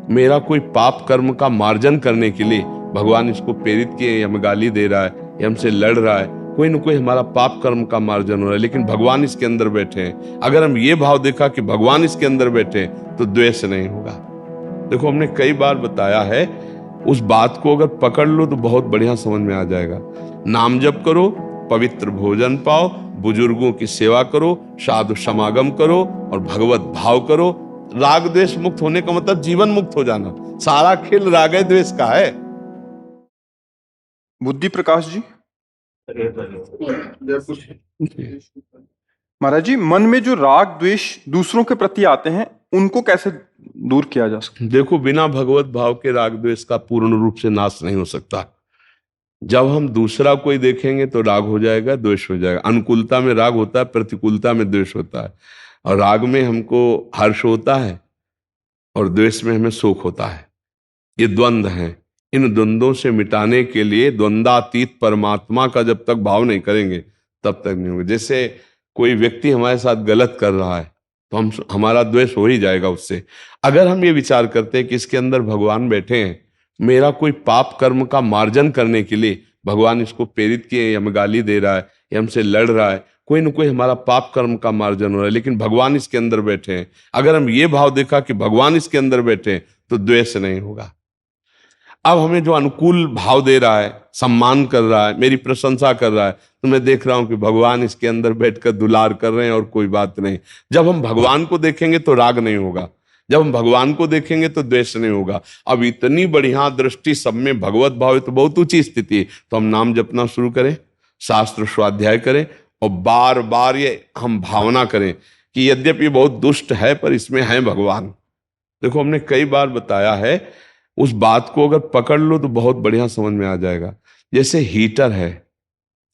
मेरा कोई पाप कर्म का मार्जन करने के लिए भगवान इसको प्रेरित किए, हमें गाली दे रहा है, ये हमसे लड़ रहा है, कोई ना कोई हमारा पाप कर्म का मार्जन हो रहा है, लेकिन भगवान इसके अंदर बैठे हैं। अगर हम ये भाव देखा कि भगवान इसके अंदर बैठे हैं तो द्वेष नहीं होगा। देखो, हमने कई बार बताया है, उस बात को अगर पकड़ लो तो बहुत बढ़िया समझ में आ जाएगा। नाम जप करो, पवित्र भोजन पाओ, बुजुर्गों की सेवा करो, साधु समागम करो और भगवत भाव करो। राग द्वेष मुक्त होने का मतलब जीवन मुक्त हो जाना। सारा खेल राग द्वेष का है। बुद्धि प्रकाश जी, महाराज जी, मन में जो राग द्वेष दूसरों के प्रति आते हैं उनको कैसे दूर किया जा सकता है? देखो, बिना भगवत भाव के राग द्वेष का पूर्ण रूप से नाश नहीं हो सकता। जब हम दूसरा कोई देखेंगे तो राग हो जाएगा, द्वेष हो जाएगा। अनुकूलता में राग होता है, प्रतिकूलता में द्वेष होता है। और राग में हमको हर्ष होता है और द्वेष में हमें शोक होता है। ये द्वंद्व हैं। इन द्वंद्वों से मिटाने के लिए द्वंद्वातीत परमात्मा का जब तक भाव नहीं करेंगे तब तक नहीं होगा। जैसे कोई व्यक्ति हमारे साथ गलत कर रहा है तो हमारा द्वेष हो ही जाएगा उससे। अगर हम ये विचार करते हैं कि इसके अंदर भगवान बैठे हैं, मेरा कोई पाप कर्म का मार्जन करने के लिए भगवान इसको प्रेरित किए, हमें गाली दे रहा है, ये हमसे लड़ रहा है, कोई ना कोई हमारा पाप कर्म का मार्जन हो रहा है, लेकिन भगवान इसके अंदर बैठे हैं। अगर हम ये भाव देखा कि भगवान इसके अंदर बैठे हैं तो द्वेष नहीं होगा। अब हमें जो अनुकूल भाव दे रहा है, सम्मान कर रहा है, मेरी प्रशंसा कर रहा है, तो मैं देख रहा हूं कि भगवान इसके अंदर बैठकर दुलार कर रहे हैं और कोई बात नहीं। जब हम भगवान को देखेंगे तो राग नहीं होगा, जब हम भगवान को देखेंगे तो द्वेष नहीं होगा। अब इतनी बढ़िया दृष्टि, सब में भगवत भाव है तो बहुत ऊंची स्थिति है। तो हम नाम जपना शुरू करें, शास्त्र स्वाध्याय करें और बार बार ये हम भावना करें कि यद्यपि बहुत दुष्ट है पर इसमें है भगवान। देखो, हमने कई बार बताया है, उस बात को अगर पकड़ लो तो बहुत बढ़िया समझ में आ जाएगा। जैसे हीटर है,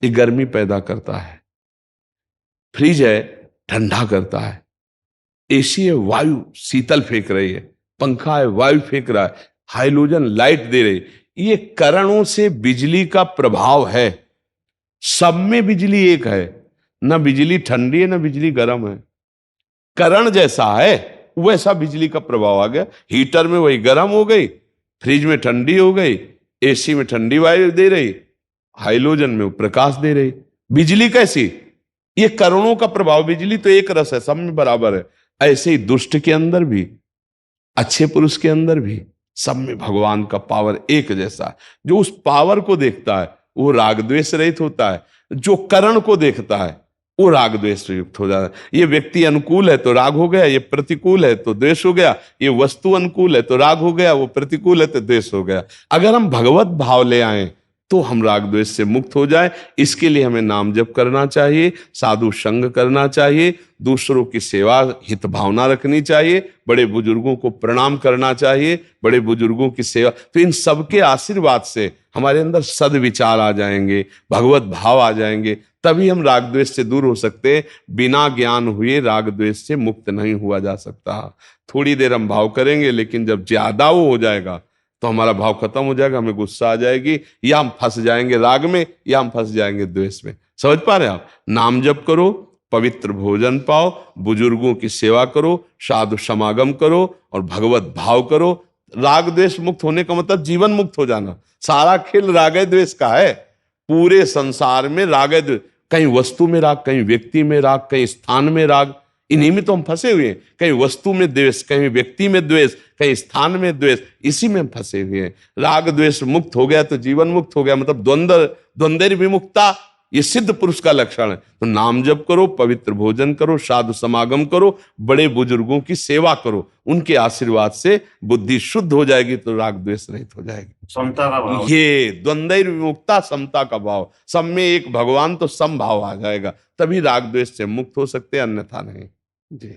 ये गर्मी पैदा करता है, फ्रिज है ठंडा करता है, एसी है वायु शीतल फेंक रही है, पंखा है वायु फेंक रहा है, हाइड्रोजन लाइट दे रही। ये करणों से बिजली का प्रभाव है। सब में बिजली एक है, ना बिजली ठंडी है ना बिजली गर्म है। करण जैसा है वैसा बिजली का प्रभाव आ गया। हीटर में वही गर्म हो गई, फ्रिज में ठंडी हो गई, एसी में ठंडी वायु दे रही, हाइड्रोजन में प्रकाश दे रही। बिजली कैसी? ये करणों का प्रभाव। बिजली तो एक रस है, सब में बराबर है। ऐसे ही दुष्ट के अंदर भी, अच्छे पुरुष के अंदर भी, सब में भगवान का पावर एक जैसा है। जो उस पावर को देखता है वो राग द्वेष रहित होता है, जो करण को देखता है वो राग द्वेष युक्त हो जाता है। ये व्यक्ति अनुकूल है तो राग हो गया, ये प्रतिकूल है तो द्वेष हो गया, ये वस्तु अनुकूल है तो राग हो गया, वो प्रतिकूल है तो द्वेष हो गया। अगर हम भगवत भाव ले आए तो हम राग द्वेष से मुक्त हो जाए। इसके लिए हमें नाम जप करना चाहिए, साधु संग करना चाहिए, दूसरों की सेवा हित भावना रखनी चाहिए, बड़े बुजुर्गों को प्रणाम करना चाहिए, बड़े बुजुर्गों की सेवा। तो इन सबके आशीर्वाद से हमारे अंदर सद्विचार आ जाएंगे, भगवत भाव आ जाएंगे, तभी हम राग द्वेष से दूर हो सकते हैं। बिना ज्ञान हुए राग द्वेष से मुक्त नहीं हुआ जा सकता। थोड़ी देर हम भाव करेंगे, लेकिन जब ज्यादा वो हो जाएगा तो हमारा भाव खत्म हो जाएगा, हमें गुस्सा आ जाएगी, या हम फंस जाएंगे राग में या हम फंस जाएंगे द्वेष में। समझ पा रहे हैं आप? नाम जप करो, पवित्र भोजन पाओ, बुजुर्गों की सेवा करो, साधु समागम करो और भगवत भाव करो। राग द्वेष मुक्त होने का मतलब जीवन मुक्त हो जाना। सारा खेल राग द्वेष का है। पूरे संसार में राग द्वेष, कहीं वस्तु में राग, कहीं व्यक्ति में राग, कहीं स्थान में राग, इन्हीं में तो हम फंसे हुए हैं। कहीं वस्तु में द्वेष, कहीं व्यक्ति में द्वेष, कहीं स्थान में द्वेष, इसी में हम फंसे हुए हैं। राग द्वेष मुक्त हो गया तो जीवन मुक्त हो गया, मतलब द्वंद्व विमुक्ता, ये सिद्ध पुरुष का लक्षण है। तो नाम जप करो, पवित्र भोजन करो, साधु समागम करो, बड़े बुजुर्गों की सेवा करो, उनके आशीर्वाद से बुद्धि शुद्ध हो जाएगी तो राग द्वेष रहित हो जाएगी। समता का भाव, ये द्वंद्व विमुक्ता, समता का भाव, सब में एक भगवान तो सम भाव आ जाएगा, तभी राग द्वेष से मुक्त हो सकते हैं, अन्यथा नहीं। जी।